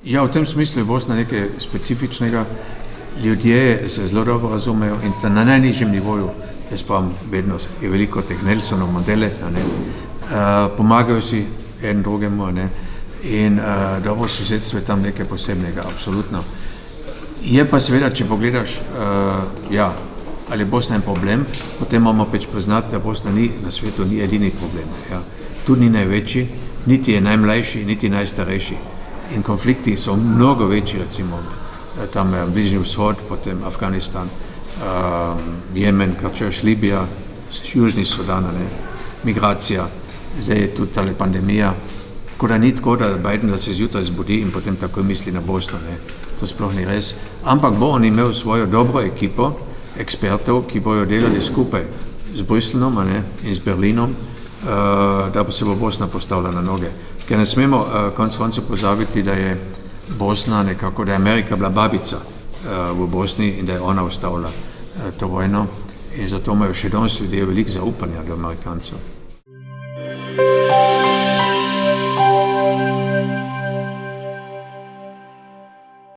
Ja, v tem smislu je Bosna nekaj specifičnega. Ljudje se zelo dobro razumejo in na najnižjem nivoju, jaz pa vedno je veliko teh Nelsonov modele, pomagajo si en drugemu, in dobro sosedstvo je tam nekaj posebnega, absolutno. Je pa seveda, če pogledaš, ali je Bosna en problem, potem moramo pač priznati, da Bosna na svetu ni edini problem. Ja. Tudi ni največji, niti je najmlajši, niti najstarejši. In konflikti so mnogo večji, recimo tam Bližnji vzhod, potem Afganistan, Jemen, Karčeš, Libija, Južni Sudan, migracija, zdaj je tudi tale pandemija. Tako da ni tako, da Biden da se zjutraj zbudi in potem takoj misli na Bosno. To sploh ni res. Ampak bo on imel svojo dobro ekipo ekspertov, ki bojo delali skupaj z Bruslom in z Berlinom, da se bo Bosna postavila na noge. Ker ne smemo konec koncev pozabiti, da je Bosna nekako, da je Amerika bila babica v Bosni in da je ona ustavila to vojno. In zato imajo še danes ljudje veliko zaupanja do Amerikancev.